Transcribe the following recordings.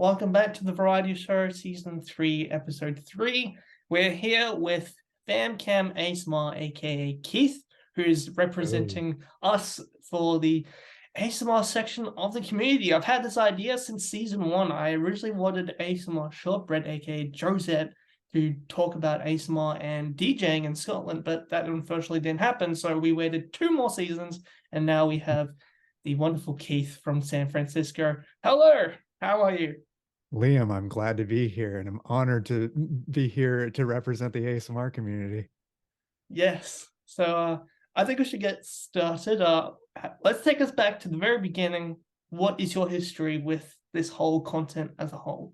Welcome back to the Variety Show, Season 3, Episode 3. We're here with FamKam ASMR, aka Keith, who's Oh, representing us for the ASMR section of the community. I've had this idea since Season 1. I originally wanted ASMR Shortbread, aka Josette, to talk about ASMR and DJing in Scotland, but that unfortunately didn't happen, so we waited 2 more seasons, and now we have the wonderful Keith from San Francisco. Hello! How are you? Liam, I'm glad to be here and I'm honored to be here to represent the ASMR community. Yes. I think we should get started. Let's take us back to the very beginning. What is your history with this whole content as a whole?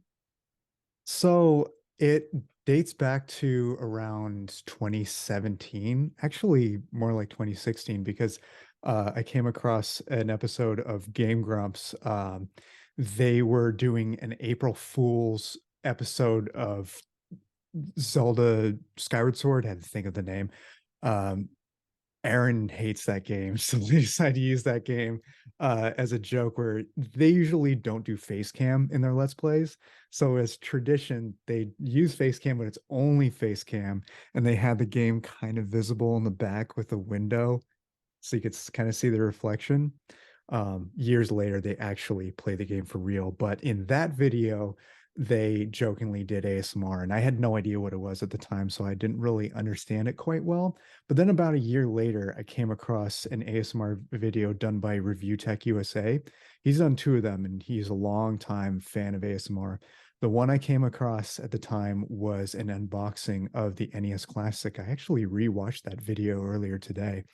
So it dates back to around 2017, actually more like 2016, because I came across an episode of Game Grumps. They were doing an April Fool's episode of Zelda Skyward Sword. I had to think of the name. Um, Aaron hates that game, so they decided to use that game as a joke where they usually don't do face cam in their Let's Plays. So as tradition, they use face cam, but it's only face cam, and they had the game kind of visible in the back with a window, so you could kind of see the reflection. Years later, they actually play the game for real, but in that video, they jokingly did ASMR, and I had no idea what it was at the time, so I didn't really understand it quite well. But then about a year later, I came across an ASMR video done by Review Tech USA. He's done two of them, and he's a long time fan of ASMR. The one I came across at the time was an unboxing of the NES Classic. I actually rewatched that video earlier today.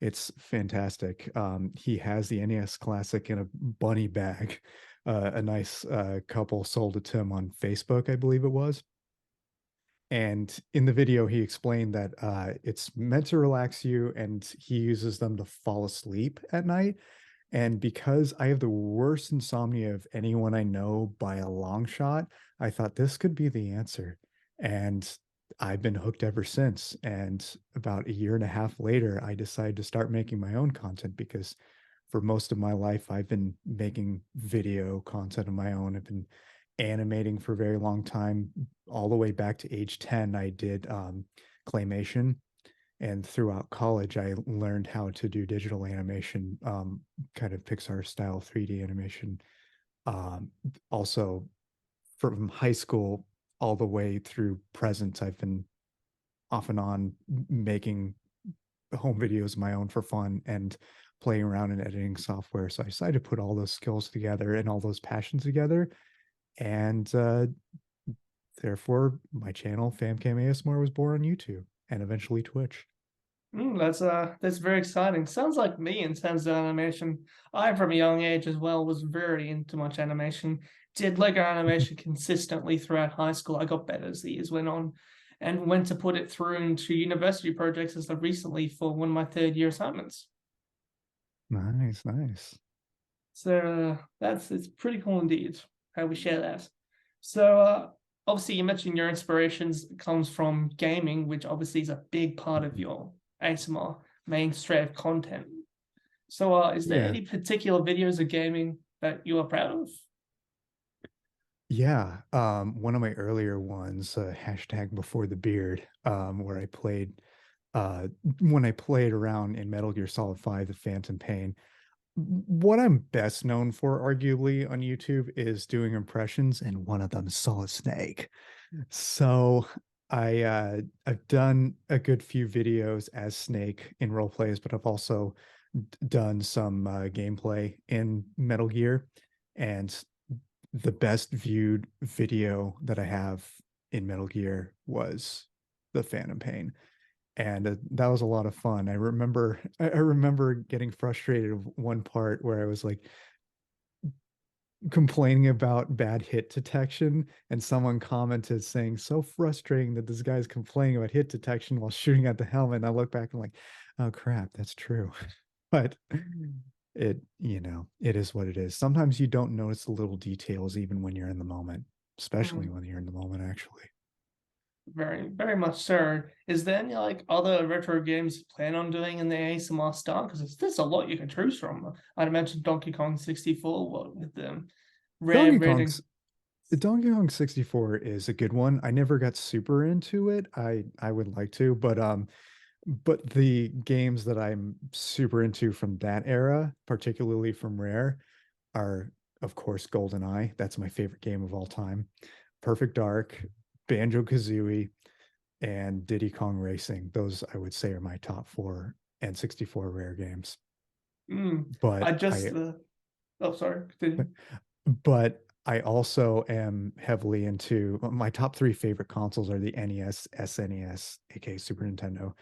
It's fantastic. He has the NES Classic in a bunny bag. A nice couple sold it to him on Facebook, I believe it was. And in the video, he explained that it's meant to relax you, and he uses them to fall asleep at night. And because I have the worst insomnia of anyone I know by a long shot, I thought this could be the answer. And I've been hooked ever since. And about a year and a half later, I decided to start making my own content because for most of my life, I've been making video content of my own. I've been animating for a very long time. All the way back to age 10, I did claymation, and throughout college I learned how to do digital animation, kind of Pixar style 3D animation. Also from high school all the way through present, I've been off and on making home videos of my own for fun and playing around in editing software. So I decided to put all those skills together and all those passions together, and therefore my channel FamKam ASMR was born on YouTube and eventually Twitch. That's very exciting. Sounds like me in terms of animation. I, from a young age as well, was very into much animation. Did Lego animation consistently throughout high school. I got better as the years went on, and went to put it through into university projects as of recently for one of my third year assignments. Nice, nice. That's it's pretty cool indeed how we share that. So obviously you mentioned your inspirations comes from gaming, which obviously is a big part of your ASMR mainstream content. Is there Yeah. any particular videos of gaming that you are proud of? Yeah. One of my earlier ones, hashtag before the beard, where I played uh when I played around in Metal Gear Solid 5, the Phantom Pain. What I'm best known for, arguably, on YouTube is doing impressions, and one of them is Solid Snake. So I've done a good few videos as Snake in role plays, but I've also done some gameplay in Metal Gear, and the best viewed video that I have in Metal Gear was the Phantom Pain, and that was a lot of fun. I remember getting frustrated of one part where I was like complaining about bad hit detection, and someone commented saying, so frustrating that this guy's complaining about hit detection while shooting at the helmet. And I look back and I'm like, oh crap, that's true. But it is what it is. Sometimes you don't notice the little details even when you're in the moment, especially Mm, when you're in the moment, actually. very, very much so. Is there any like other retro games you plan on doing in the ASMR style? Because there's a lot you can choose from. I'd mentioned Donkey Kong 64, what with the rare Donkey rating. Kong's The Donkey Kong 64 is a good one. I never got super into it. I would like to, but the games that I'm super into from that era, particularly from Rare, are of course GoldenEye. That's my favorite game of all time. Perfect Dark, Banjo-Kazooie, and Diddy Kong Racing. Those I would say are my top four N64 Rare games. I But just I oh, sorry, continue. but I also am heavily into my top three favorite consoles are the NES, SNES, aka Super Nintendo,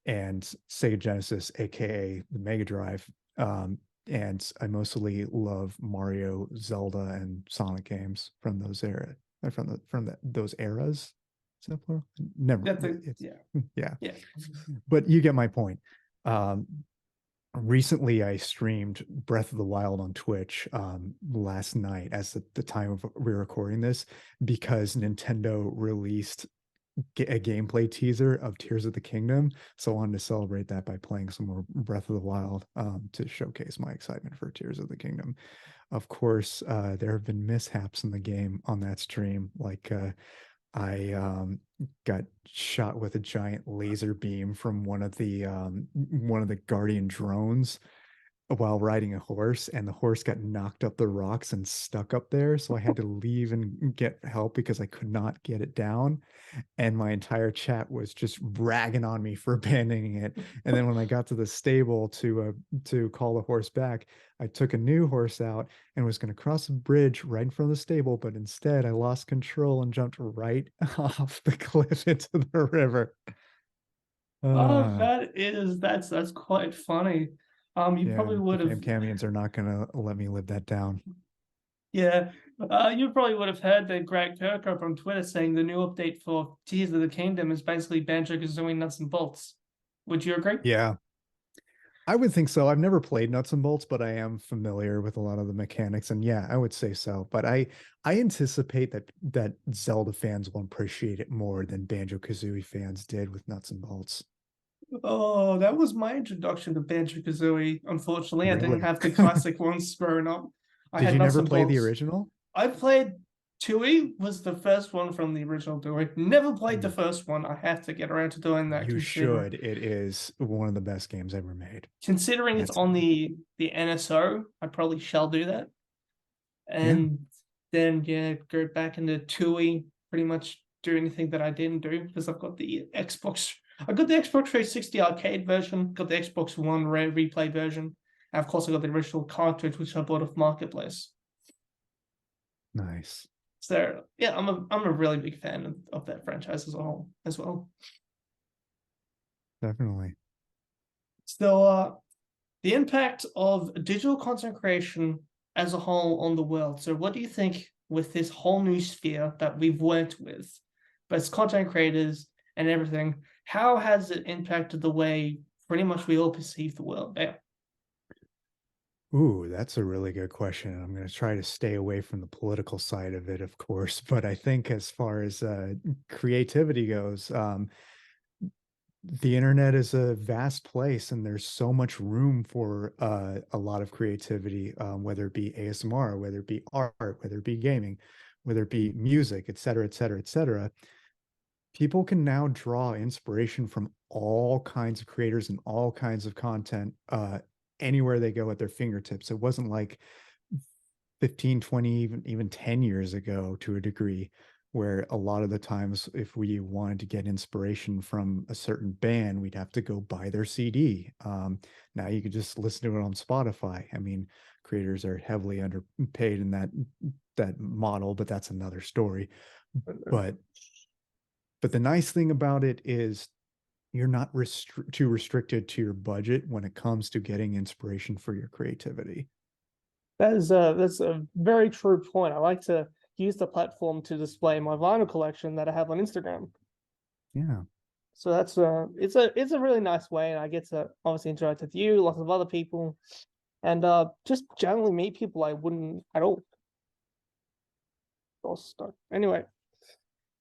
and Sega Genesis, aka the Mega Drive. And I mostly love Mario, Zelda, and Sonic games from those era those eras. Is that plural? Never. That's a, It's yeah, yeah, yeah. but you get my point. Um, Recently I streamed Breath of the Wild on Twitch last night as the time of we're recording this because Nintendo released a gameplay teaser of Tears of the Kingdom. So I wanted to celebrate that by playing some more Breath of the Wild to showcase my excitement for Tears of the Kingdom. Of course, there have been mishaps in the game on that stream, like I got shot with a giant laser beam from one of the Guardian drones while riding a horse, and the horse got knocked up the rocks and stuck up there. So I had to leave and get help because I could not get it down. And my entire chat was just ragging on me for abandoning it. And then when I got to the stable to call the horse back, I took a new horse out and was going to cross a bridge right in front of the stable, but instead I lost control and jumped right off the cliff into the river. Oh, Uh, that's quite funny. You yeah, probably the would have, FamKamians are not going to let me live that down. yeah. You probably would have heard that Greg Kirkhope on Twitter saying the new update for Tears of the Kingdom is basically Banjo-Kazooie nuts and bolts. Would you agree? Yeah, I would think so. I've never played Nuts and Bolts, but I am familiar with a lot of the mechanics, and yeah, I would say so. But I anticipate that Zelda fans will appreciate it more than Banjo-Kazooie fans did with Nuts and Bolts. Oh, that was my introduction to Banjo-Kazooie. Unfortunately, I didn't Really? have the classic ones growing up. I Did had you nuts never and play the bolts. original? I played Tui was the first one from the original Tui. Never played the Mm. first one. I have to get around to doing that. You should. It is one of the best games ever made. Considering it's That's on the NSO, I probably shall do that. yeah. And then yeah, go back into Tui, pretty much do anything that I didn't do because I've got the Xbox. I got the Xbox 360 arcade version, got the Xbox One Rare replay version, and of course I got the original cartridge which I bought off Marketplace. Nice. So yeah, I'm a really big fan of that franchise as a whole as well. Definitely. So the impact of digital content creation as a whole on the world. So what do you think with this whole new sphere that we've worked with, but it's content creators and everything, how has it impacted the way pretty much we all perceive the world now? Ooh, that's a really good question. And I'm going to try to stay away from the political side of it, of course. But I think as far as creativity goes, the internet is a vast place and there's so much room for a lot of creativity, whether it be ASMR, whether it be art, whether it be gaming, whether it be music, et cetera, et cetera, et cetera. People can now draw inspiration from all kinds of creators and all kinds of content anywhere they go at their fingertips. It wasn't like 15, 20, even 10 years ago to a degree, where a lot of the times if we wanted to get inspiration from a certain band, we'd have to go buy their CD. Now you could just listen to it on Spotify. I mean, creators are heavily underpaid in that model, but that's another story. But the nice thing about it is you're not too restricted to your budget when it comes to getting inspiration for your creativity. That's a very true point. I like to use the platform to display my vinyl collection that I have on Instagram. Yeah. So that's it's a really nice way, and I get to obviously interact with you, lots of other people, and just generally meet people I wouldn't at all. Anyway,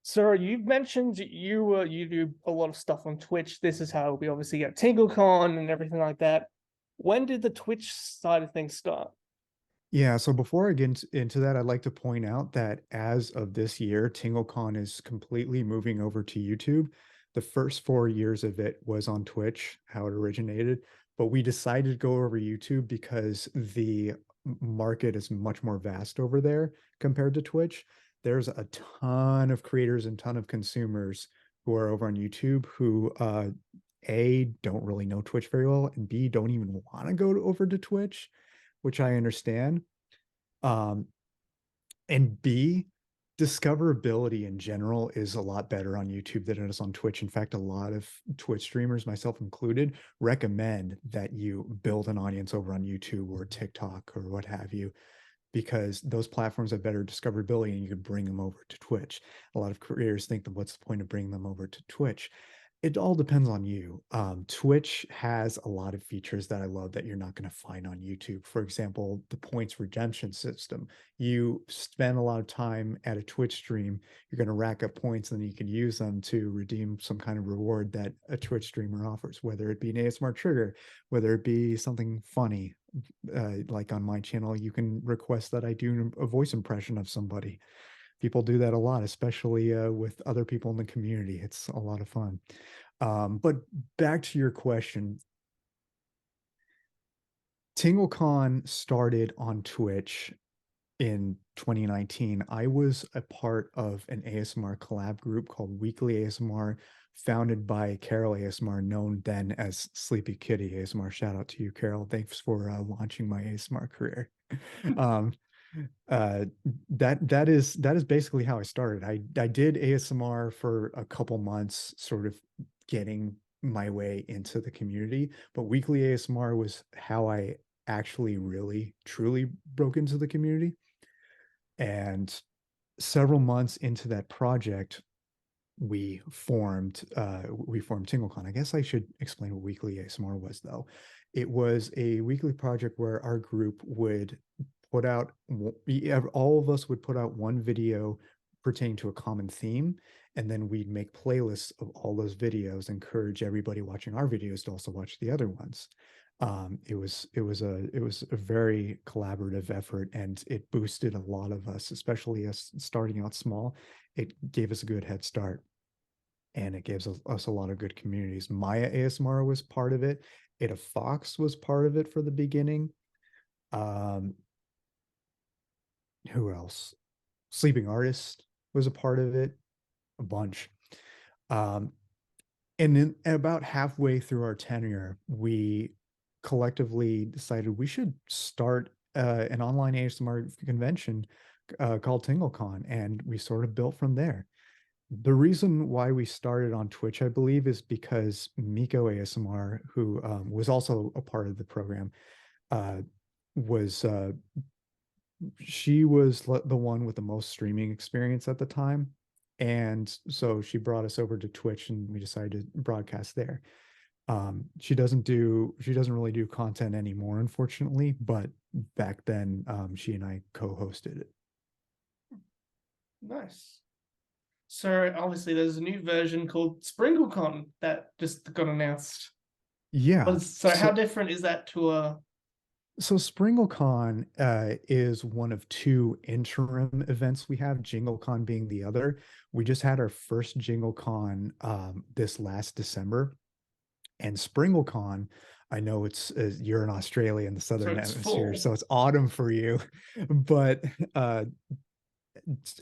so you've mentioned you do a lot of stuff on Twitch. This is how we obviously get Tingle Con and everything like that. When did the Twitch side of things start? Yeah, so before I get into that, I'd like to point out that as of this year, TingleCon is completely moving over to YouTube. The first 4 years of it was on Twitch, how it originated, but we decided to go over YouTube because the market is much more vast over there compared to Twitch. There's a ton of creators and ton of consumers who are over on YouTube who A, don't really know Twitch very well, and B, don't even want to go over to Twitch, which I understand. Um, and B, discoverability in general is a lot better on YouTube than it is on Twitch. In fact, a lot of Twitch streamers, myself included, recommend that you build an audience over on YouTube or TikTok or what have you, because those platforms have better discoverability and you can bring them over to Twitch. A lot of creators think that what's the point of bringing them over to Twitch? It all depends on you. Twitch has a lot of features that I love that you're not going to find on YouTube. For example, the points redemption system. You spend a lot of time at a Twitch stream, you're going to rack up points, and then you can use them to redeem some kind of reward that a Twitch streamer offers, whether it be an ASMR trigger, whether it be something funny. Like on my channel, you can request that I do a voice impression of somebody. People do that a lot, especially with other people in the community. It's a lot of fun. But back to your question, TingleCon started on Twitch in 2019. I was a part of an ASMR collab group called Weekly ASMR, founded by Carol ASMR, known then as Sleepy Kitty ASMR. Shout out to you, Carol. Thanks for launching my ASMR career. Um, that is basically how I started. I did ASMR for a couple months, sort of getting my way into the community, but weekly ASMR was how I actually really truly broke into the community. And several months into that project, we formed TingleCon. I guess I should explain what weekly ASMR was though. It was a weekly project where our group would put out all of us would put out one video pertaining to a common theme, and then we'd make playlists of all those videos, encourage everybody watching our videos to also watch the other ones. It was a very collaborative effort, and it boosted a lot of us, especially us starting out small. It gave us a good head start, and it gives us a lot of good communities. Maya ASMR was part of it. Ada Fox was part of it for the beginning. Um, who else? Sleeping Artist was a part of it, a bunch. Um, and then about halfway through our tenure, we collectively decided we should start an online ASMR convention called Tingle Con, and we sort of built from there. The reason why we started on Twitch, I believe, is because Miko ASMR, who was also a part of the program, uh, was she was the one with the most streaming experience at the time, and so she brought us over to Twitch, and we decided to broadcast there. She doesn't really do content anymore, unfortunately, but back then, she and I co-hosted it. Nice. So obviously there's a new version called Springle Con that just got announced. Yeah. So how different is that to a So Springle Con is one of two interim events we have, Jingle Con being the other. We just had our first Jingle Con this last December, and Springle Con, I know you're in Australia in the so southern it's hemisphere, full? so it's autumn for you, but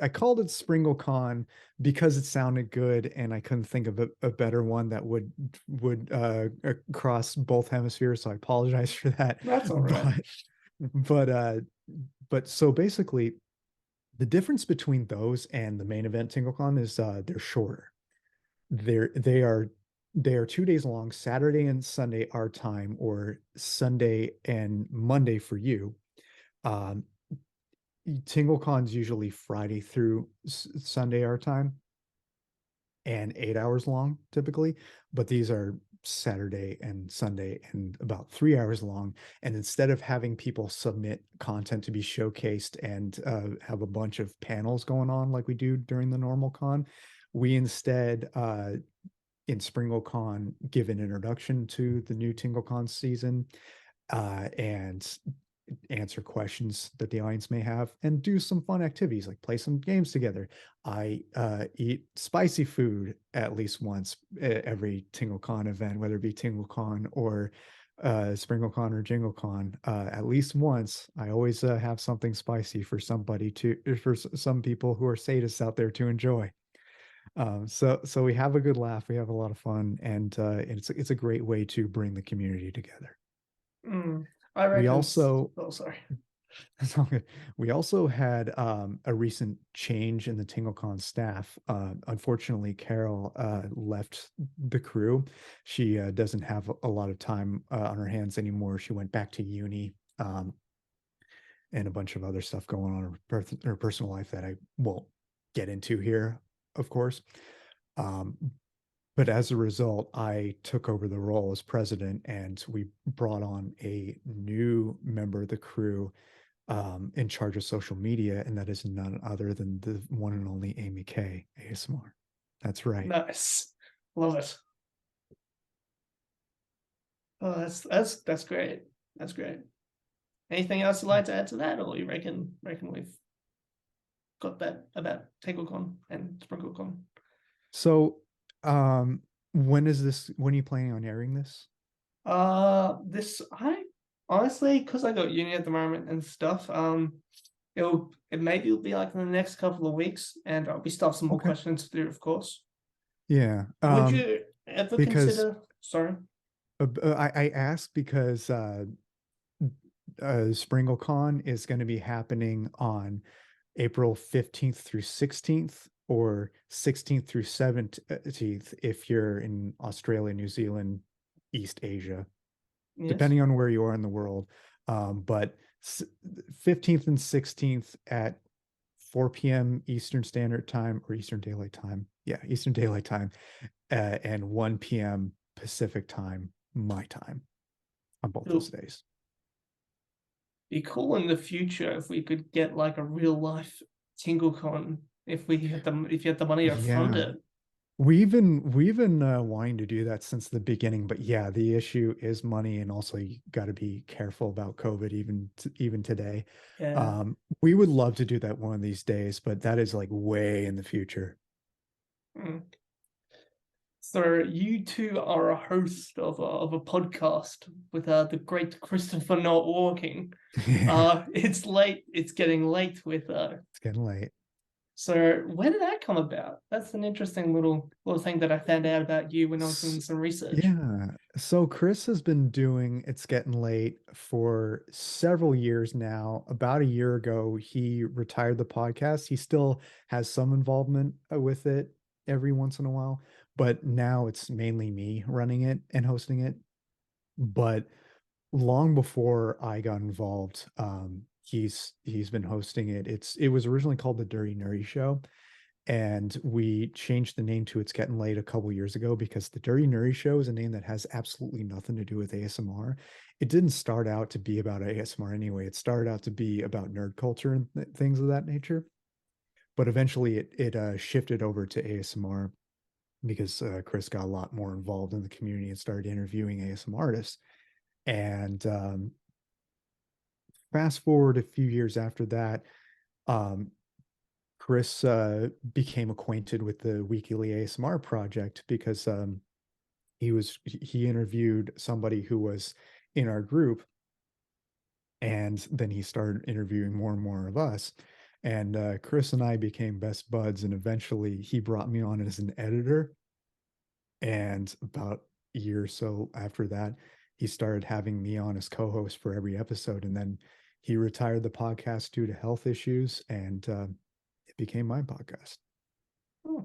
I called it Springle Con because it sounded good, and I couldn't think of a better one that would cross both hemispheres. So I apologize for that. That's all right. But uh, but so basically, the difference between those and the main event TingleCon is they're shorter. They're they are they are 2 days long, Saturday and Sunday our time, or Sunday and Monday for you. Um, TingleCon's usually Friday through Sunday our time, and 8 hours long typically, but these are Saturday and Sunday and about 3 hours long. And instead of having people submit content to be showcased and have a bunch of panels going on like we do during the normal con, we instead in Springle Con give an introduction to the new TingleCon season, and answer questions that the audience may have, and do some fun activities like play some games together. I eat spicy food at least once every Tingle Con event, whether it be Tingle Con or Springle Con or Jingle Con. At least once, I always have something spicy for somebody to, for some people who are sadists out there to enjoy. So we have a good laugh, we have a lot of fun, and it's a great way to bring the community together. I We reckon. also Oh, sorry. we also had a recent change in the TingleCon staff. Unfortunately, Carol left the crew. She doesn't have a lot of time on her hands anymore. She went back to uni, and a bunch of other stuff going on in her personal life that I won't get into here, of course. Um, but as a result, I took over the role as president, and we brought on a new member of the crew in charge of social media, and that is none other than the one and only Amy K ASMR. That's right. Nice. Love it. Oh, that's great. That's great. Anything else you'd like to add to that, or you reckon we've got that about Tingle Con and Springle Con? So, when is this? When are you planning on airing this? This I honestly, because I got uni at the moment and stuff, it maybe will be like in the next couple of weeks, and we still have some more Okay. questions to do, of course. Yeah. Would you ever Because consider? Sorry. I asked because Springle Con is going to be happening on April 15th through 16th, or 16th through 17th if you're in Australia, New Zealand, East Asia, Yes. depending on where you are in the world. But 15th and 16th at 4 p.m. Eastern Standard Time, or Eastern Daylight Time. Yeah, Eastern Daylight Time, and 1 p.m. Pacific Time, my time, on both those It'll days. be cool in the future if we could get like a real life Tingle Con if we had the if you had the money to fund Yeah, it. we've been wanting to do that since the beginning, but yeah, the issue is money, and also you got to be careful about COVID even today. Yeah. We would love to do that one of these days, but that is like way in the future. Mm. So you two are a host of a podcast with the great Christopher Not Walking. Yeah, It's late. It's getting late with it's getting late. So where did that come about? That's an interesting little thing that I found out about you when I was doing some research. Yeah. So Chris has been doing It's Getting Late for several years now. About a year ago, he retired the podcast. He still has some involvement with it every once in a while, but now it's mainly me running it and hosting it. But long before I got involved, he's been hosting it. It was originally called the Dirty Nerdy Show, and we changed the name to It's Getting Late a couple years ago because the Dirty Nerdy Show is a name that has absolutely nothing to do with ASMR. It didn't start out to be about ASMR anyway. It started out to be about nerd culture and things of that nature. But eventually it shifted over to ASMR because Chris got a lot more involved in the community and started interviewing ASMR artists. And fast forward a few years after that, um, Chris became acquainted with the Weekly ASMR project because he interviewed somebody who was in our group, and then he started interviewing more and more of us. And Chris and I became best buds, and eventually he brought me on as an editor. And about a year or so after that, he started having me on as co-host for every episode. And then he retired the podcast due to health issues, and it became my podcast. Hmm.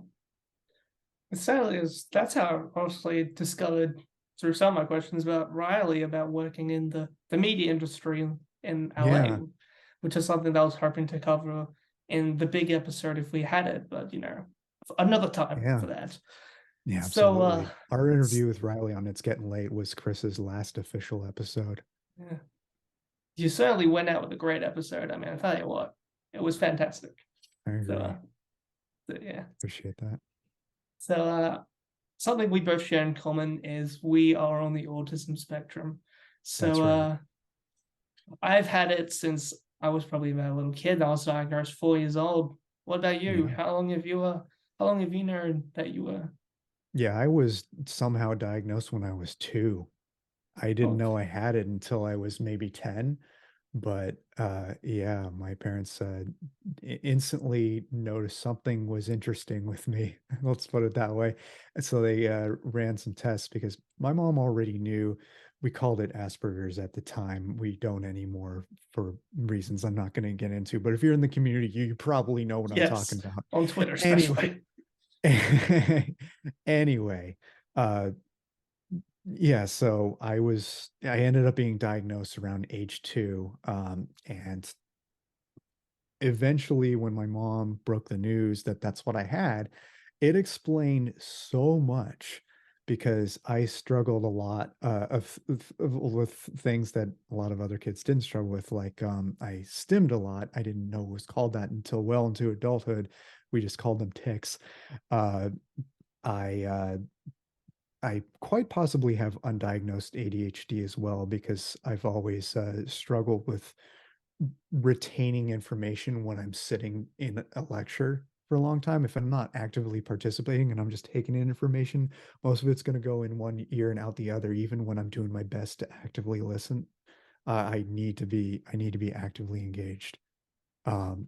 It certainly is. That's how I honestly discovered through some of my questions about Riley about working in the media industry in LA, Yeah, which is something that I was hoping to cover in the big episode if we had it, but another time yeah, for that. yeah, So absolutely. Our interview with Riley on It's Getting Late was Chris's last official episode. yeah, you certainly went out with a great episode. I mean, I tell you what, it was fantastic. I So, agree. yeah. Appreciate that. So something we both share in common is we are on the autism spectrum. That's So right. I've had it since I was probably about a little kid. I was diagnosed 4 years old. What about you? Yeah. How long have you known that you were? Yeah, I was somehow diagnosed when I was 2. I didn't Oh, know I had it until I was maybe 10, but, yeah, my parents, instantly noticed something was interesting with me, let's put it that way, and so they, ran some tests because my mom already knew. We called it Asperger's at the time, we don't anymore for reasons I'm not gonna get into, but if you're in the community, you probably know what I'm talking yes, about. on Twitter Anyway. especially. Anyway, uh, yeah, so I ended up being diagnosed around age 2, and eventually when my mom broke the news that that's what I had, it explained so much because I struggled a lot, with things that a lot of other kids didn't struggle with, like, I stimmed a lot. I didn't know it was called that until well into adulthood. We just called them tics. Uh, I quite possibly have undiagnosed ADHD as well because I've always, struggled with retaining information when I'm sitting in a lecture for a long time. If I'm not actively participating and I'm just taking in information, most of it's gonna go in one ear and out the other, even when I'm doing my best to actively listen. I need to be actively engaged. Um,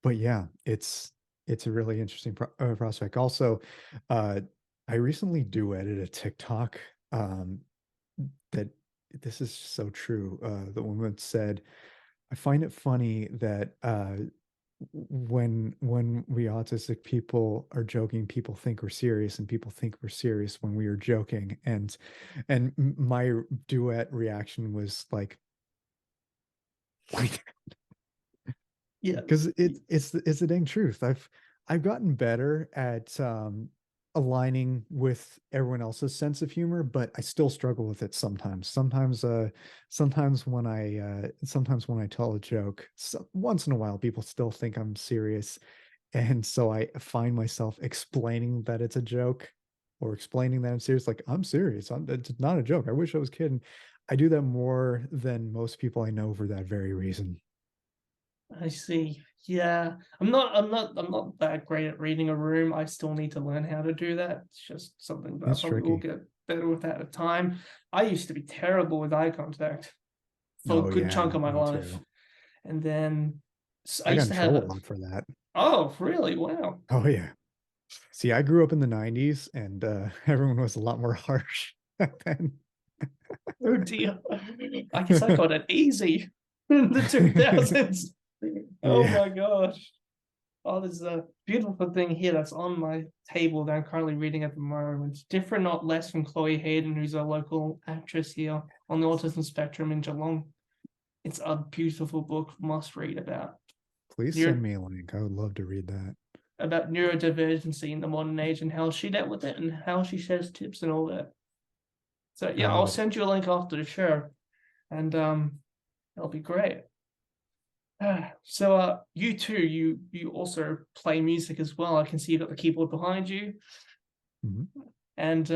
but yeah, it's a really interesting prospect. Also, uh, I recently duetted a TikTok, that this is so true. The woman said, "I find it funny that, when we autistic people are joking, people think we're serious, and people think we're serious when we are joking." And my duet reaction was like, Yeah. 'cause it's the dang truth. I've gotten better at, aligning with everyone else's sense of humor, but I still struggle with it sometimes. Sometimes when I tell a joke, once in a while, people still think I'm serious, and so I find myself explaining that it's a joke or explaining that I'm serious, like, "I'm serious, it's not a joke, I wish I was kidding." I do that more than most people I know for that very reason. I see. Yeah, I'm not that great at reading a room. I still need to learn how to do that. It's just something that I It's probably will tricky. get better with at a time. I used to be terrible with eye contact for a Oh, good yeah, chunk of my me life, too. and then I I got used in to have trouble a a. lot for that. Oh, really? Wow. Oh, yeah. See, I grew up in the '90s, and, everyone was a lot more harsh back then. Oh dear. I guess I got it easy in the 2000s. Oh Yeah, my gosh. Oh, there's a beautiful thing here that's on my table that I'm currently reading at the moment. Different, not less, from Chloe Hayden, who's a local actress here on the autism spectrum in Geelong. It's a beautiful book, must read please send neuro me a link, I would love to read that. about neurodivergency in the modern age and how she dealt with it and how she shares tips and all that. So I yeah, I'll love it. send you a link after the show, and that'll be great. So you too, you also play music as well. I can see you got the keyboard behind you. Mhm. And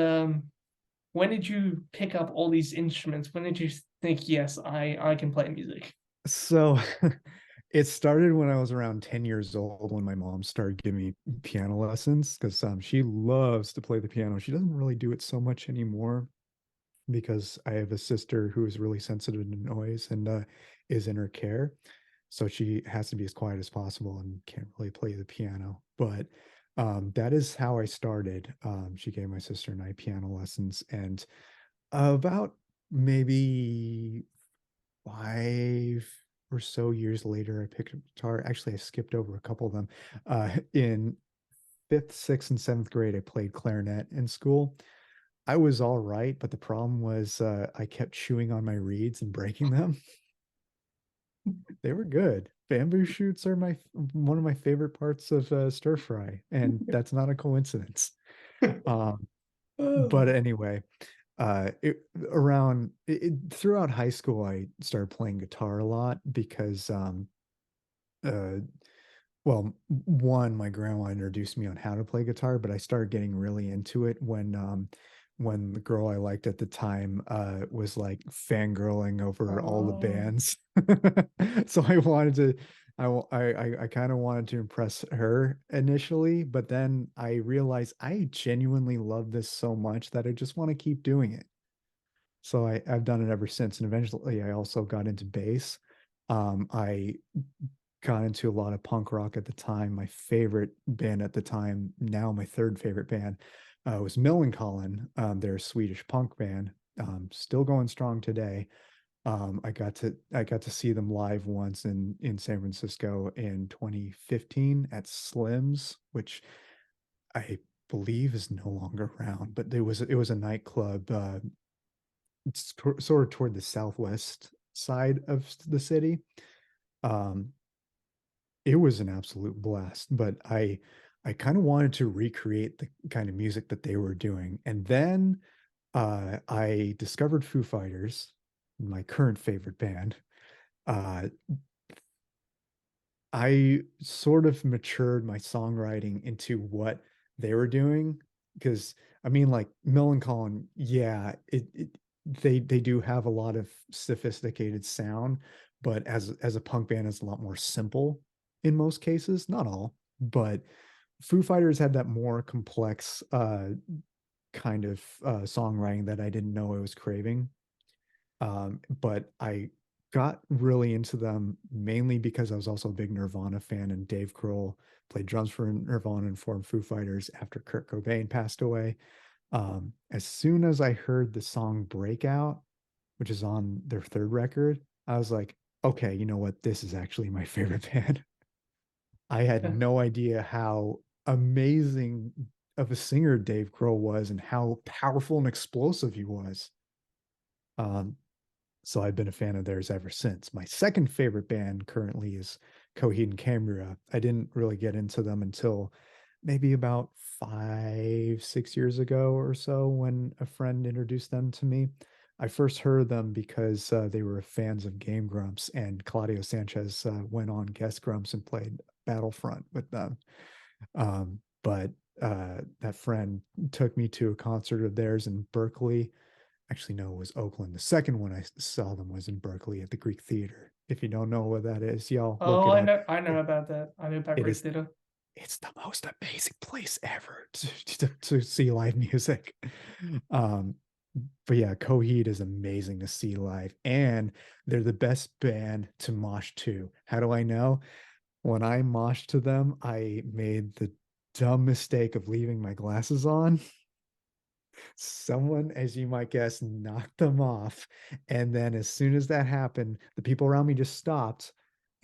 when did you pick up all these instruments? When did you think, yes, I can play music? So, it started when I was around 10 years old when my mom started giving me piano lessons 'cause, she loves to play the piano. She doesn't really do it so much anymore because I have a sister who is really sensitive to noise and, is in her care. So she has to be as quiet as possible and can't really play the piano. But, that is how I started. She gave my sister and I piano lessons, and about maybe 5 or so years later, I picked up guitar. Actually, I skipped over a couple of them. In 5th, 6th, and 7th grade, I played clarinet in school. I was alright, but the problem was, I kept chewing on my reeds and breaking them. They were good. Bamboo shoots are one of my favorite parts of, stir fry, and that's not a coincidence. Um, but Oh, anyway, throughout high school, I started playing guitar a lot because, uh, well, one, my grandma introduced me on how to play guitar, but I started getting really into it when the girl I liked at the time was like fangirling over all the Oh, bands. So I wanted to I kind of wanted to impress her initially, but then I realized I genuinely love this so much that I just want to keep doing it. So I've done it ever since. And eventually I also got into bass. I got into a lot of punk rock at the time. My favorite band at the time, now my third favorite band, was Millencolin. They're a Swedish punk band, still going strong today. I got to see them live once in San Francisco in 2015 at Slim's, which I believe is no longer around, but it was a nightclub sort of toward the southwest side of the city. Um, it was an absolute blast, but I kind of wanted to recreate the kind of music that they were doing. And then I discovered Foo Fighters, my current favorite band. Uh, I sort of matured my songwriting into what they were doing because I mean, like Millencolin, yeah, they do have a lot of sophisticated sound, but as a punk band, it's a lot more simple in most cases, not all, but Foo Fighters had that more complex kind of songwriting that I didn't know I was craving. But I got really into them mainly because I was also a big Nirvana fan, and Dave Grohl played drums for Nirvana and formed Foo Fighters after Kurt Cobain passed away. As soon as I heard the song Breakout, which is on their third record, I was like, okay, you know what? This is actually my favorite band. I had yeah. no idea how amazing of a singer Dave Grohl was and how powerful and explosive he was. Um, so I've been a fan of theirs ever since. My second favorite band currently is Coheed and Cambria. I didn't really get into them until maybe about 5, 6 years ago or so when a friend introduced them to me. I first heard them because they were fans of Game Grumps, and Claudio Sanchez went on guest Grumps and played Battlefront with them. But that friend took me to a concert of theirs in Berkeley. Actually, no, it was Oakland. The second one I saw them was in Berkeley at the Greek Theater. If you don't know what that is, y'all look Oh, it up. I know It, about that. I know about it Greek is theater. it's the most amazing place ever to see live music. Um, but yeah, Coheed is amazing to see live, and they're the best band to mosh to. How do I know? When I moshed to them, I made the dumb mistake of leaving my glasses on. Someone, as you might guess, knocked them off. And then as soon as that happened, the people around me just stopped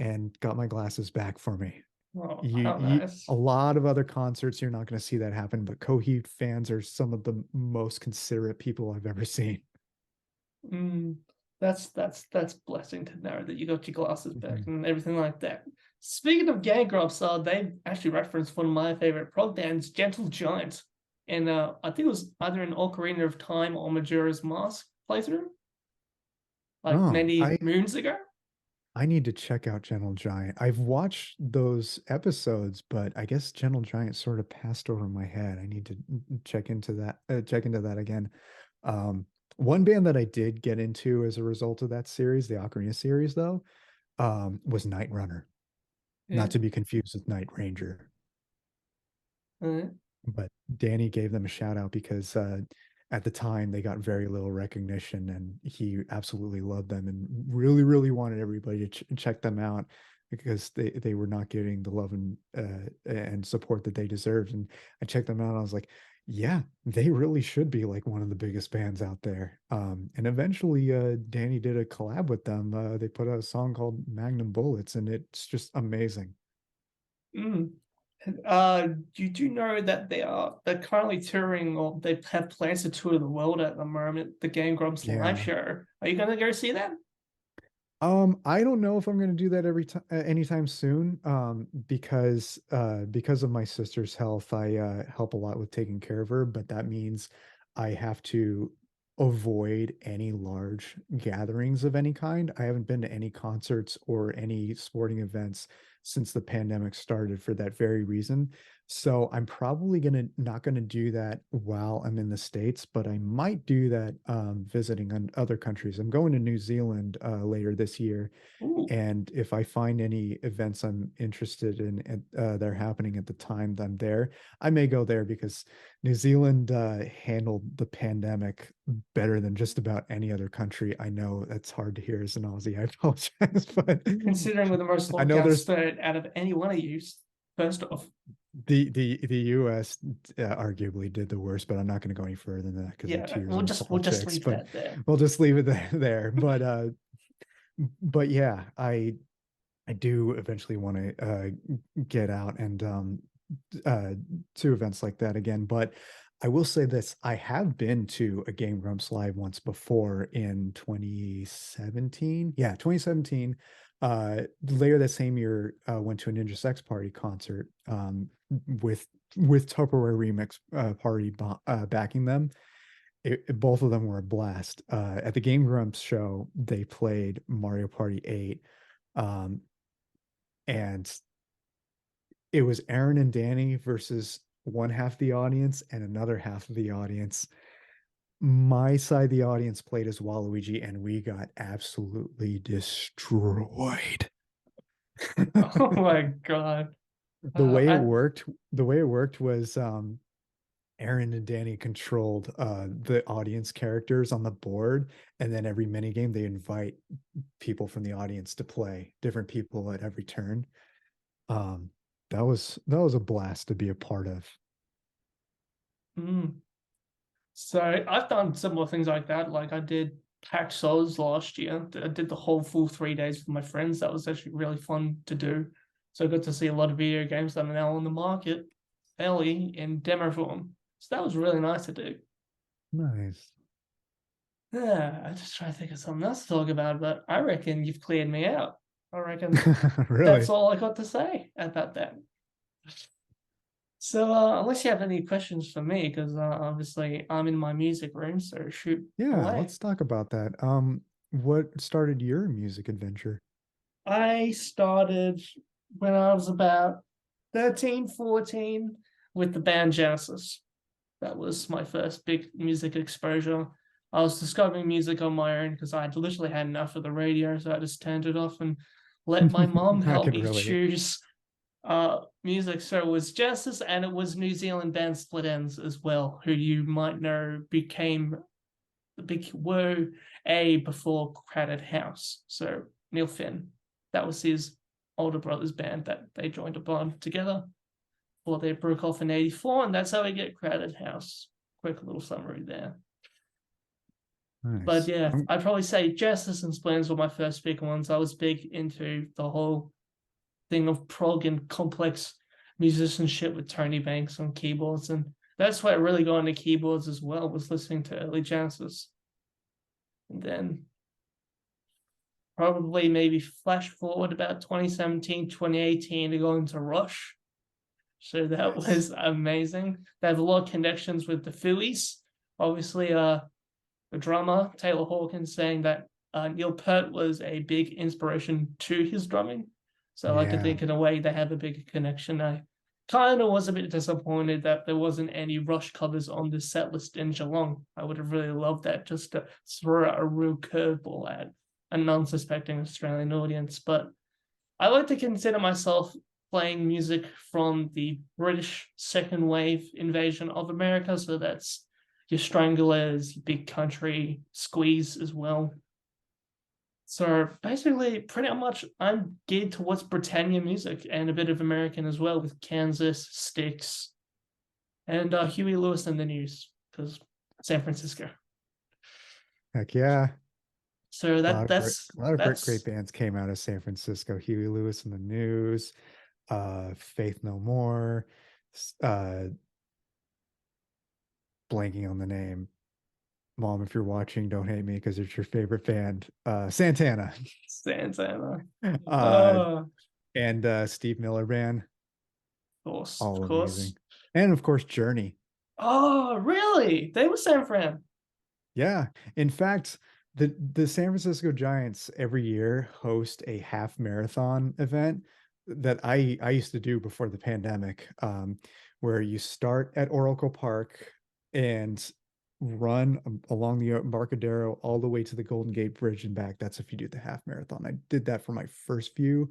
and got my glasses back for me. Oh, how A nice. lot of other concerts, you're not going to see that happen, but Coheed fans are some of the most considerate people I've ever seen. Mm, that's blessing to know that you got your glasses back Mhm. and everything like that. Speaking of Gang Grumps, they actually referenced one of my favorite prog bands, Gentle Giant, and I think it was either in Ocarina of Time or Majora's Mask playthrough, like Oh, many moons ago. I need to check out Gentle Giant. I've watched those episodes, but I guess Gentle Giant sort of passed over my head. I need to check into that again. Um, one band that I did get into as a result of that series, the Ocarina series, though, was Night Runner, not Yeah. to be confused with Night Ranger. Uh, But Danny gave them a shout out because at the time they got very little recognition, and he absolutely loved them and really, really wanted everybody to check them out because they were not getting the love and support that they deserved. And I checked them out, and I was like, yeah, they really should be like one of the biggest bands out there. And eventually, Danny did a collab with them. They put out a song called Magnum Bullets, and it's just amazing. mm. You do know that they're currently touring or they have plans to tour the world at the moment, the Game Grumps live Yeah. show. Are you gonna go see that? I don't know if I'm going to do that every time anytime soon. Because of my sister's health, I help a lot with taking care of her, but that means I have to avoid any large gatherings of any kind. I haven't been to any concerts or any sporting events since the pandemic started for that very reason. So I'm probably gonna not gonna do that while I'm in the States, but I might do that visiting on other countries. I'm going to New Zealand later this year, Ooh. and if I find any events I'm interested in and that are happening at the time that I'm there, I may go there because New Zealand handled the pandemic better than just about any other country. I know that's hard to hear as an Aussie. I apologize, but Considering we're the most I know lockdown there's state out of any one of you, first off. the US arguably did the worst, but I'm not going to go any further than that because of Yeah, tears we'll and just politics. leave But that there. we'll just leave it there. But yeah, I do eventually want to get out and uh, to events like that again. But I will say this: I have been to a Game Grumps live once before in 2017. Yeah, 2017. Later that same year, went to a Ninja Sex Party concert with Tupperware Remix Party backing them. Both of them were a blast. At the Game Grumps show, they played Mario Party 8. Um, and it was Aaron and Danny versus one half the audience and another half of the audience. My side of the audience played as Waluigi, and we got absolutely destroyed. Oh my god. the way it I worked, the way it worked was Aaron and Danny controlled the audience characters on the board, and then every mini game they invite people from the audience to play different people at every turn. Um, that was a blast to be a part of. mm. So I've done similar things like that. Like I did PAX Souls last year. I did the whole full 3 days with my friends. That was actually really fun to do. So I got to see a lot of video games that are now on the market early in demo form. So that was really nice to do. Nice. Yeah, I just try to think of something else to talk about, but I reckon you've cleared me out. I reckon that's Really? all I got to say about that. So, unless you have any questions for me, because obviously I'm in my music room, so shoot Yeah, away. let's talk about that. What started your music adventure? I started when I was about 13, 14 with the band Genesis. That was my first big music exposure. I was discovering music on my own because I literally had enough of the radio, so I just turned it off and let my mom I help can me relate. choose music. So it was Genesis and it was New Zealand band Split Ends as well, who you might know became were a before Crowded House. So Neil Finn, that was his older brother's band that they joined a bond together before they broke off in '84, and that's how we get Crowded House. Quick little summary there. But Nice. yeah, I'd probably say Genesis and Splins were my first big ones. I was big into the whole thing of prog and complex musicianship with Tony Banks on keyboards, and that's why I really got into keyboards as well, was listening to early Genesis. And then probably maybe flash forward about 2017, 2018 to go into Rush. So that Nice. was amazing. They have a lot of connections with the Phillies. Obviously, the drummer, Taylor Hawkins, saying that Neil Peart was a big inspiration to his drumming. So I like to Yeah. think in a way they have a big connection. I kind of was a bit disappointed that there wasn't any Rush covers on the set list in Geelong. I would have really loved that, just to throw a real curveball at a non-suspecting Australian audience. But I like to consider myself playing music from the British second wave invasion of America. So that's your Stranglers, your Big Country, Squeeze as well. So basically, pretty much, I'm geared towards Britannia music and a bit of American as well, with Kansas, Styx, and Huey Lewis and the News, because San Francisco. Heck yeah. So A that lot of great, that's a lot of great that's bands came out of San Francisco. Huey Lewis and the News, Faith No More, blanking on the name. Mom, if you're watching, don't hate me because it's your favorite band. Santana. Santana. Uh, Oh, and Steve Miller Band. of course, of All course. amazing. And of course, Journey. Oh, really? They were San Fran. Yeah. In fact, the San Francisco Giants every year host a half marathon event that I used to do before the pandemic, where you start at Oracle Park and run along the Embarcadero all the way to the Golden Gate Bridge and back. That's if you do the half marathon. I did that for my first few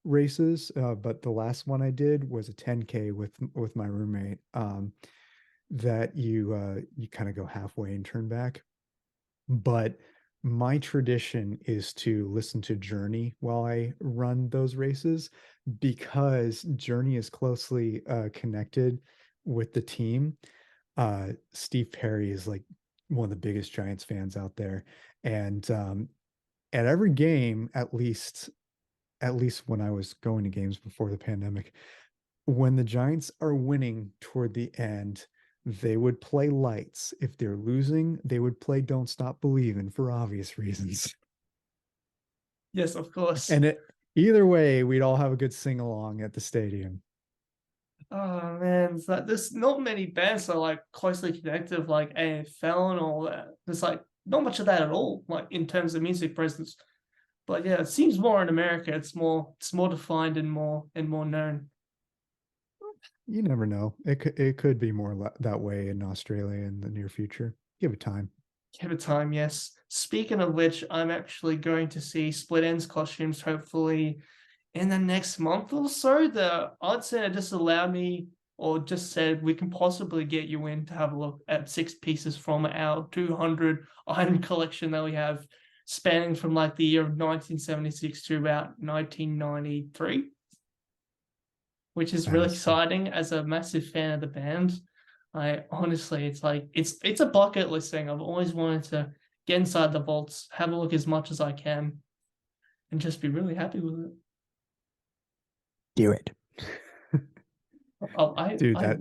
races, but the last one I did was a 10K with my roommate. That you kind of go halfway and turn back. But my tradition is to listen to Journey while I run those races because Journey is closely connected with the team. Steve Perry is like one of the biggest Giants fans out there, and at every game, at least when I was going to games before the pandemic, when the Giants are winning toward the end, they would play lights. If they're losing, they would play Don't Stop Believing for obvious reasons. Yes, of course. And either way, we'd all have a good sing along at the stadium. Oh man, it's like there's not many bands that are like closely connected, like AFL and all that. There's like not much of that at all, like in terms of music presence. But yeah, it seems more in America. It's more defined and more known. You never know. It could be more that way in Australia in the near future. Give it time. Give it time, yes. Speaking of which, I'm actually going to see Split Ends costumes hopefully in the next month or so. The art center just allowed me, or just said we can possibly get you in to have a look at 6 pieces from our 200 item collection that we have, spanning from like the year of 1976 to about 1993, which is That really is sick. exciting as a massive fan of the band. I honestly, it's like it's a bucket list thing. I've always wanted to get inside the vaults, have a look as much as I can, and just be really happy with it. Do it. Oh, I, Dude, I,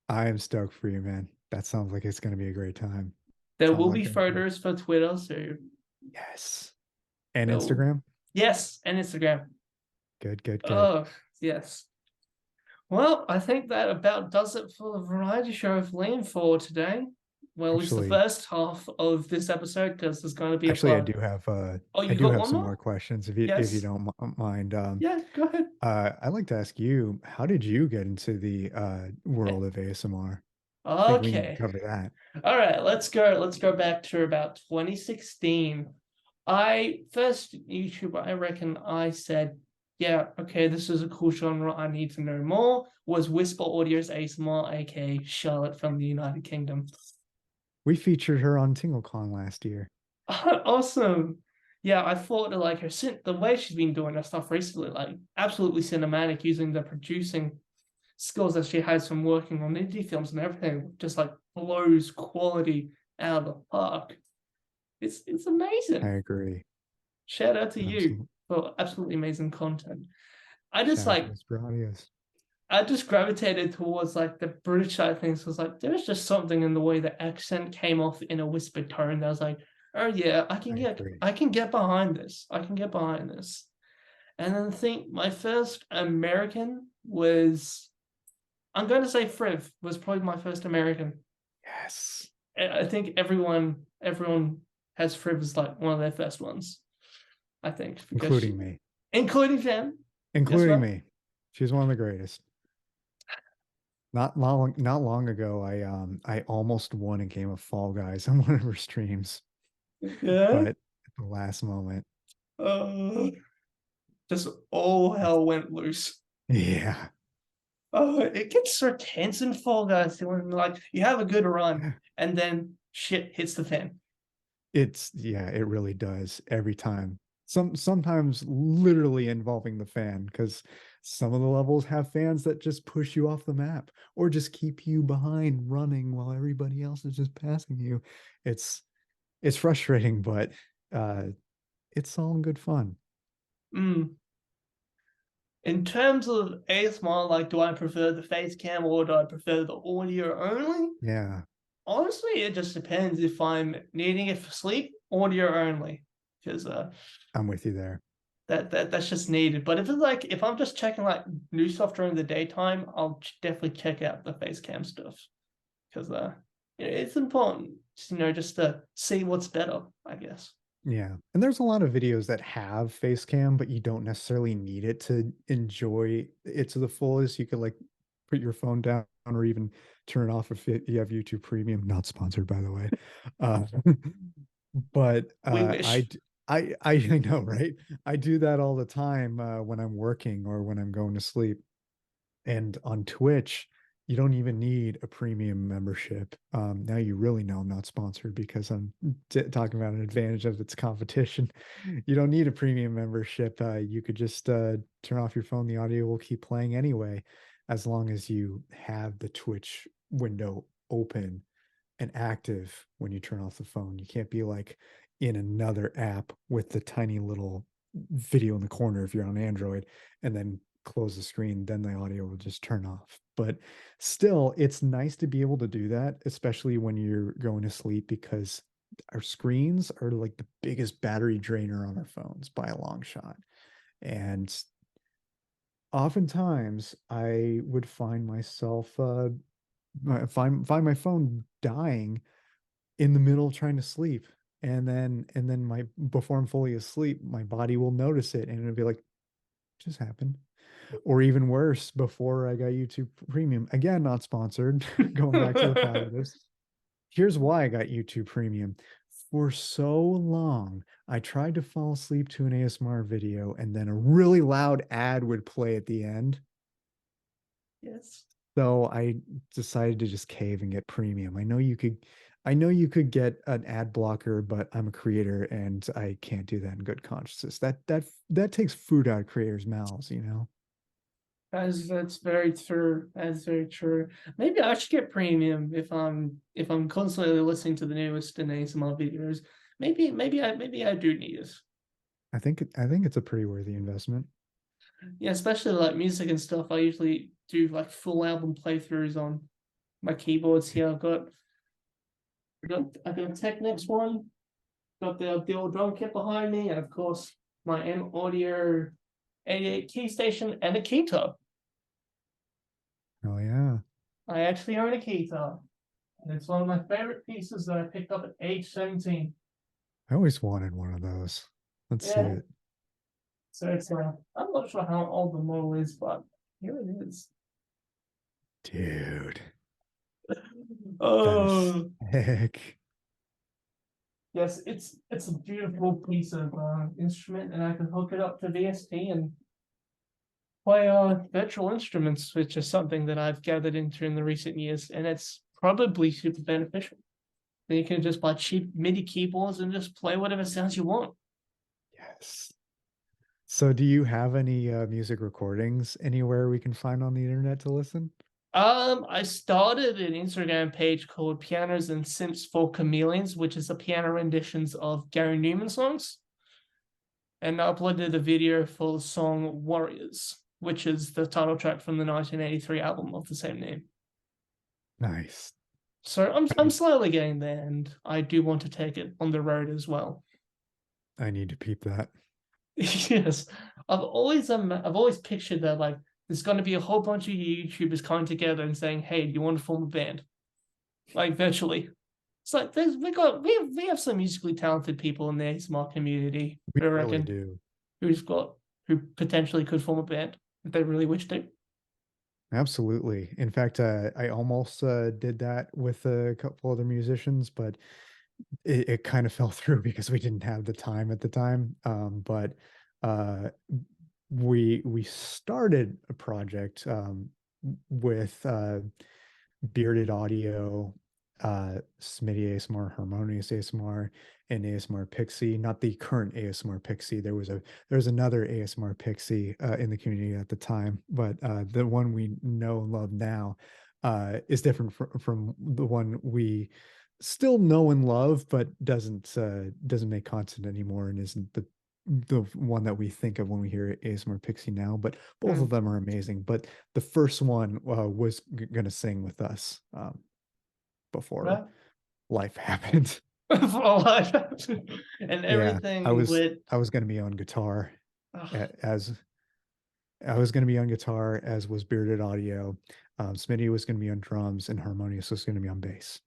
I am stoked for you, man. That sounds like it's going to be a great time. there That's all will I be can say. photos for Twitter, so Yes. And they'll, Instagram? yes, and Instagram. Good, good, good. Oh, yes. Well, I think that about does it for the variety show of Liam for today. Well, at least the Actually, first half of this episode, because there's going to be a actually, part. Oh, I you do got have one some more? more questions if you Yes. don't mind. Yeah, go ahead. I'd like to ask you, how did you get into the world of ASMR? I think we need to Okay. cover that. All right, let's go back to about 2016. I first YouTube, I reckon I said, yeah, okay, this is a cool genre. I need to know more. Was Whisper Audio's ASMR, aka Charlotte from the United Kingdom. We featured her on Tingle Con last year. Awesome. Yeah, I thought that like the way she's been doing her stuff recently, like absolutely cinematic, using the producing skills that she has from working on indie films and everything, just like blows quality out of the park. It's I amazing. agree. Shout out to you Absolutely. for absolutely amazing content. I just Shout out to like Whisper Audios. I just gravitated towards like the British side of things. So I was like, there's just something in the way the accent came off in a whispered tone that I was like, oh yeah, I can I get agree. I can get behind this. I can get behind this. And then I think my first American was, I'm going to say Friv was probably my first American. Yes. I think everyone has Friv as like one of their first ones. I think because Including me. including Fam. Yes, Including right. me. She's one of the greatest. Not long ago, I almost won a game of Fall Guys on one of her streams, Yeah. but at the last moment, Uh, just all it's, hell went loose. yeah. Oh, it gets so tense in Fall Guys when like you have a good run and then shit hits the fan. It really does every time. Sometimes literally involving the fan because some of the levels have fans that just push you off the map or just keep you behind running while everybody else is just passing you. It's it's frustrating, but uh it's all in good fun. Mm. In terms of ASMR, like, do I prefer the face cam or do I prefer the audio only? Yeah, Honestly, it just depends if I'm needing it for sleep, audio only, because I'm with you there. that's just needed. But if it's like if I'm just checking like new stuff during the daytime, I'll definitely check out the face cam stuff because it's important, just to see what's better, I guess. Yeah. And there's a lot of videos that have face cam, but you don't necessarily need it to enjoy it to the fullest. You could like put your phone down or even turn it off if you have YouTube Premium. Not sponsored, by the way. Uh, but We wish. I know, right? I do that all the time when I'm working or when I'm going to sleep. And on Twitch, you don't even need a premium membership. Now you really know I'm not sponsored because I'm talking about an advantage of its competition. You don't need a premium membership. You could just turn off your phone. The audio will keep playing anyway, as long as you have the Twitch window open and active when you turn off the phone. You can't be like in another app with the tiny little video in the corner if you're on Android and then close the screen, then the audio will just turn off. But still, it's nice to be able to do that, especially when you're going to sleep, because our screens are like the biggest battery drainer on our phones by a long shot. And oftentimes I would find myself find my phone dying in the middle of trying to sleep. And then my before I'm fully asleep, my body will notice it and it'll be like, just happened. Or even worse, before I got YouTube Premium, again, not sponsored, going back to the positives. Here's why I got YouTube Premium. For so long, I tried to fall asleep to an ASMR video, and then a really loud ad would play at the end. Yes. So I decided to just cave and get premium. I know you could get an ad blocker, but I'm a creator and I can't do that in good conscience. That takes food out of creators' mouths, you know? That's very true. That's very true. Maybe I should get premium if I'm constantly listening to the newest in ASMR videos. Maybe I do need it. I think it's a pretty worthy investment. Yeah, especially like music and stuff. I usually do like full album playthroughs on my keyboards here. I got a Technics one, got the old drum kit behind me, and of course my M Audio 88 key station and a keytar. Oh yeah. I actually own a keytar, and it's one of my favorite pieces that I picked up at age 17. I always wanted one of those. Let's see Yeah, it. so it's I'm not sure how old the model is, but here it is. Dude, that is Oh sick. yes, it's a beautiful piece of instrument, and I can hook it up to VST and play virtual instruments, which is something that I've gathered into in the recent years, and it's probably super beneficial. Then you can just buy cheap MIDI keyboards and just play whatever sounds you want. Yes. So do you have any music recordings anywhere we can find on the internet to listen? I started an Instagram page called Pianos and Synths for Chameleons, which is the piano renditions of Gary Newman songs, and I uploaded a video for the song Warriors, which is the title track from the 1983 album of the same name. Nice. So I'm I slowly getting there, and I do want to take it on the road as well. I need to peep that. Yes, I've always pictured that like there's going to be a whole bunch of YouTubers coming together and saying, "Hey, do you want to form a band?" Like virtually. It's like we have some musically talented people in the ASMR community. We I really reckon do. who potentially could form a band if they really wish to. Absolutely. In fact, I almost did that with a couple other musicians, but it kind of fell through because we didn't have the time at the time. But uh, we started a project with Bearded Audio, Smitty ASMR, Harmonious ASMR, and ASMR Pixie. Not the current ASMR Pixie. There was another ASMR Pixie in the community at the time, but the one we know and love now is different from the one we still know and love, but doesn't make content anymore and isn't the one that we think of when we hear ASMR Pixie now. But both of Hmm. them are amazing. But the first one was going to sing with us before Yeah. life happened. For a life. And Yeah, I everything was with I was going to be on guitar oh, as I was going to be on guitar, as was Bearded Audio. Smitty was going to be on drums, and Harmonious was going to be on bass.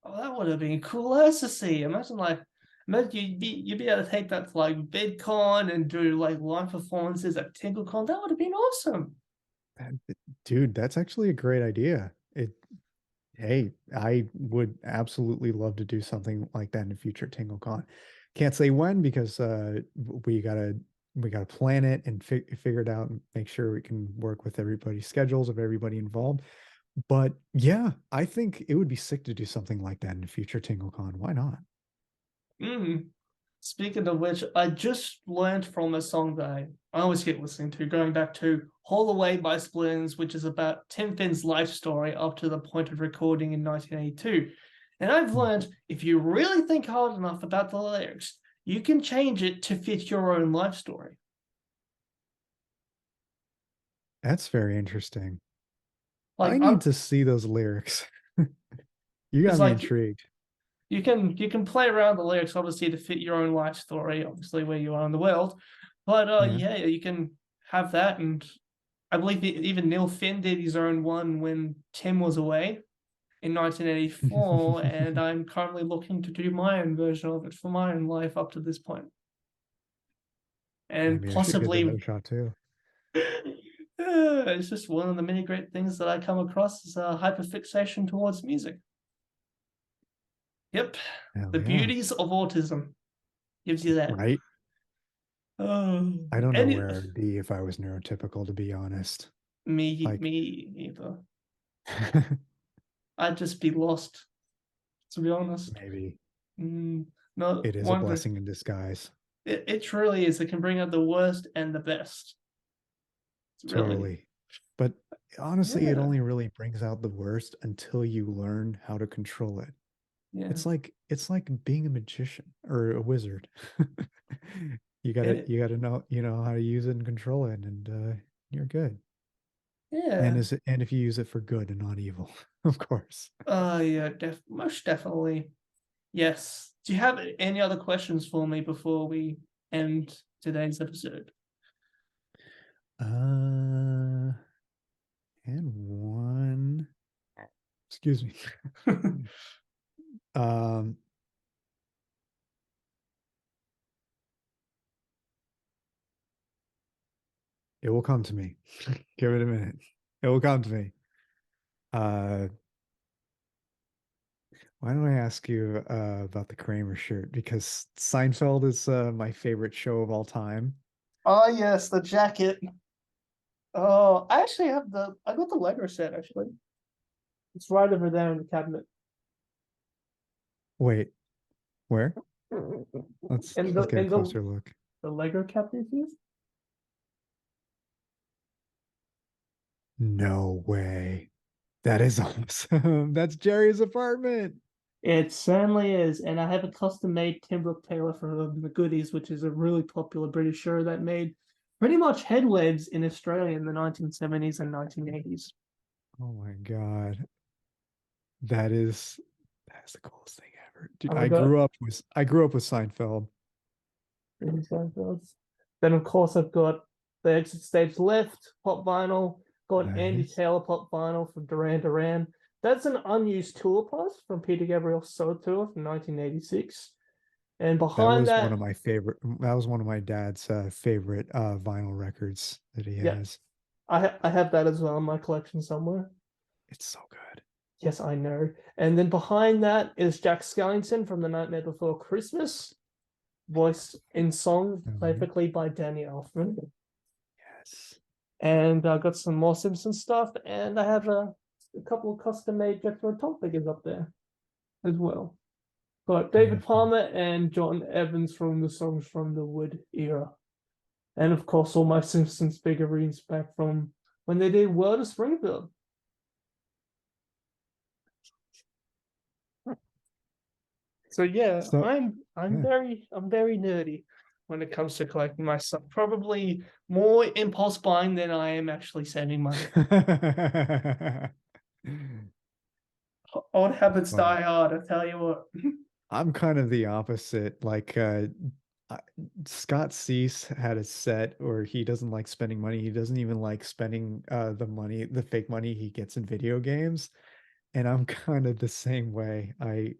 oh, that would have been cool as to see. Imagine like Imagine you'd be able to take that to like VidCon and do like live performances at Tingle Con. That would have been awesome. Dude, that's actually a great idea. Hey, I would absolutely love to do something like that in the future, TingleCon. Can't say when because we gotta we gotta plan it and figure it out and make sure we can work with everybody's schedules of everybody involved. But yeah, I think it would be sick to do something like that in the future, TingleCon. Why not? Mm. Speaking of which, I just learned from a song that I always keep listening to, going back to Haul Away by Splins, which is about Tim Finn's life story up to the point of recording in 1982. And I've Hmm. learned if you really think hard enough about the lyrics, you can change it to fit your own life story. That's very interesting. I Like need I'm, to see those lyrics. You it's got me like intrigued. you can play around the lyrics obviously to fit your own life story, obviously where you are in the world. But Yeah. yeah, you can have that, and I believe even Neil Finn did his own one when Tim was away in 1984, and I'm currently looking to do my own version of it for my own life up to this point, and Maybe I should give that possibly a shot too. it's just one of the many great things that I come across is a hyperfixation towards music. Yep, Hell the yeah. beauties of autism gives you that. Right? Oh, I don't know any where I'd be if I was neurotypical, to be honest. me Like, either. I'd just be lost, to be honest. maybe No it is a wonder. blessing in disguise. It truly is. It can bring out the worst and the best. It's really, Totally. But honestly, it yeah, only really brings out the worst until you learn how to control it. yeah. It's like being a magician or a wizard. It, You gotta know how to use it and control it, and you're good. yeah. And if you use it for good and not evil, of course. Yeah, most definitely. Yes. Do you have any other questions for me before we end today's episode? Uh, and one. Excuse me. Um, it will come to me. Give it a minute. It will come to me. Uh, why don't I ask you about the Kramer shirt? Because Seinfeld is my favorite show of all time. Oh yes, the jacket. Oh, I actually have I got the Lego set actually. It's right over there in the cabinet. Wait, where? And Let's the get a and closer look. the Lego cabinet is? No way. That is awesome. That's Jerry's apartment. It certainly is, and I have a custom-made Tim Brooke Taylor from the Goodies, which is a really popular British show that made pretty much headwaves in Australia in the 1970s and 1980s. Oh my God. That is the coolest thing ever. Dude, And I got I grew up with Seinfeld. then of course I've got the Exit Stage Left pop vinyl, got an Andy Nice. Taylor pop vinyl from Duran Duran. That's an unused tour pass from Peter Gabriel's solo tour from 1986. And That behind was one of that, my favorite. That was one of my dad's favorite vinyl records that he yeah, has. I have that as well in my collection somewhere. It's so good. Yes, I know. And then behind that is Jack Skellington from The Nightmare Before Christmas, voiced in song Oh, yeah. perfectly by Danny Elfman. Yes. And I got some more Simpson stuff, and I have a couple of custom-made Jethro Tull figures up there as well. Got David Beautiful. Palmer and John Evans from the songs from the Wood era. And of course, all my Simpsons figurines back from when they did World of Springfield. So yeah, So, I'm yeah. very nerdy when it comes to collecting my stuff. Probably more impulse buying than I am actually saving money. Old habits Funny. die hard, I tell you what. I'm kind of the opposite. Like I- Scott Cease had a set where he doesn't like spending money. He doesn't even like spending the fake money he gets in video games. And I'm kind of the same way. I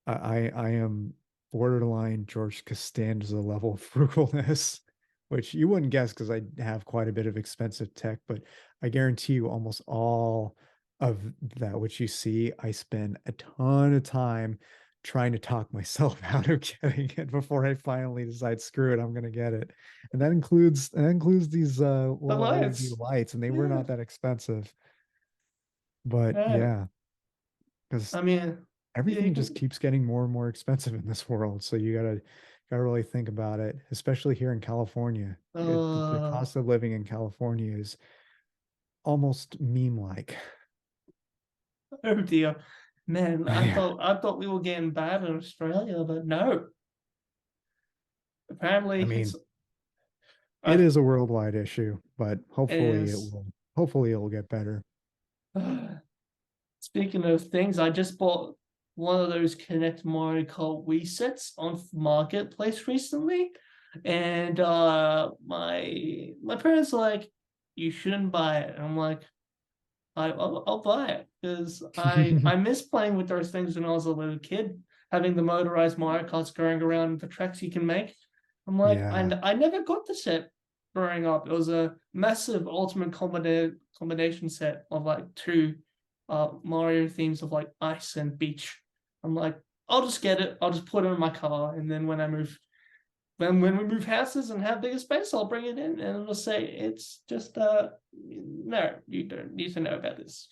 I am borderline George Costanza level frugalness, which you wouldn't guess because I have quite a bit of expensive tech, but I guarantee you almost all of that which you see, I spend a ton of time trying to talk myself out of getting it before I finally decide, screw it, I'm gonna get it. And that includes these The little LED lights. lights, and they were Yeah. not that expensive. But Right. yeah, because I mean, yeah, you everything just can. keeps getting more and more expensive in this world. So you gotta really think about it, especially here in California. The Uh, cost of living in California is almost meme-like. oh dear, man. Yeah. I thought we were getting bad in Australia, but no. I Apparently, mean, it I is a worldwide issue, but it is. hopefully it will get better. Speaking of things, I just bought one of those Connect Mario Kart Wii sets on Marketplace recently, and my parents are like, "You shouldn't buy it." And I'm like, I'll buy it because I miss playing with those things when I was a little kid, having the motorized Mario Karts going around the tracks you can make. I'm like, Yeah. I never got the set growing up. It was a massive ultimate combination set of like two Mario themes of like ice and beach. I'm like, I'll just get it. I'll just put it in my car, and then when we move houses and have bigger space, I'll bring it in and I'll say it's just no, you don't need to know about this.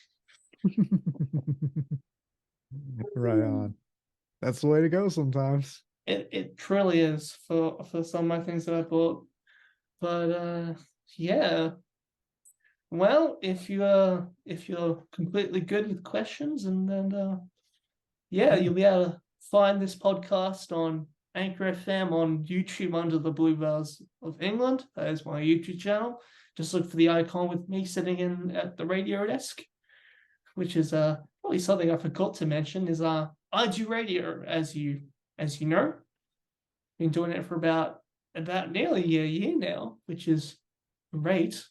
Right on. That's the way to go sometimes. It truly is for some of my things that I bought. But yeah. Well, if you're completely good with questions and then yeah, Yeah. you'll be able to find this podcast on Anchor FM on YouTube under the Bluebells of England. That is my YouTube channel. Just look for the icon with me sitting in at the radio desk, which is probably something I forgot to mention is I do radio as you know. Been doing it for about nearly a year now, which is great.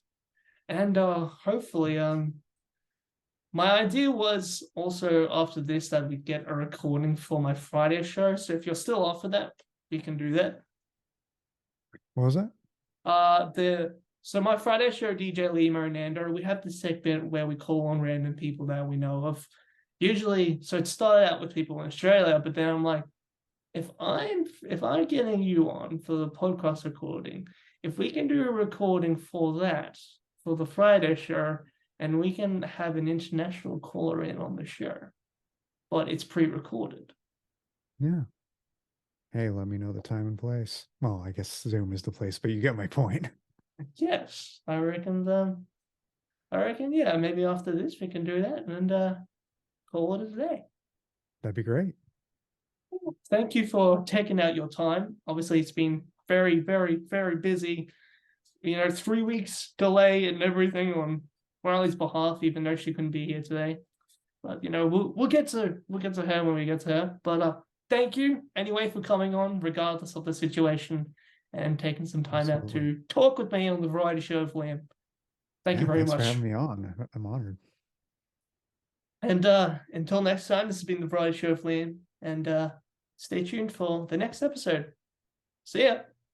And hopefully my idea was also after this that we'd get a recording for my Friday show. So if you're still off for that, we can do that. What was that? The so my Friday show, DJ Lima and Nando, we have this segment where we call on random people that we know of. Usually, so it started out with people in Australia, but then I'm like, if I'm getting you on for the podcast recording, if we can do a recording for that for the Friday show, and we can have an international caller in on the show, but it's pre-recorded. Yeah. Hey, let me know the time and place. Well, I guess Zoom is the place, but you get my point. Yes, I reckon. Yeah, maybe after this we can do that and call it a day. That'd be great. Thank you for taking out your time. Obviously, it's been very, very, very busy. 3 weeks delay and everything on Riley's behalf, even though she couldn't be here today. But we'll get to her when we get to her. But thank you anyway for coming on, regardless of the situation, and taking some time out Absolutely. to talk with me on the variety show of Liam. Thank you Yeah, very thanks for having much. me on. I'm honored. And until next time, this has been the variety show of Liam, and stay tuned for the next episode. See ya.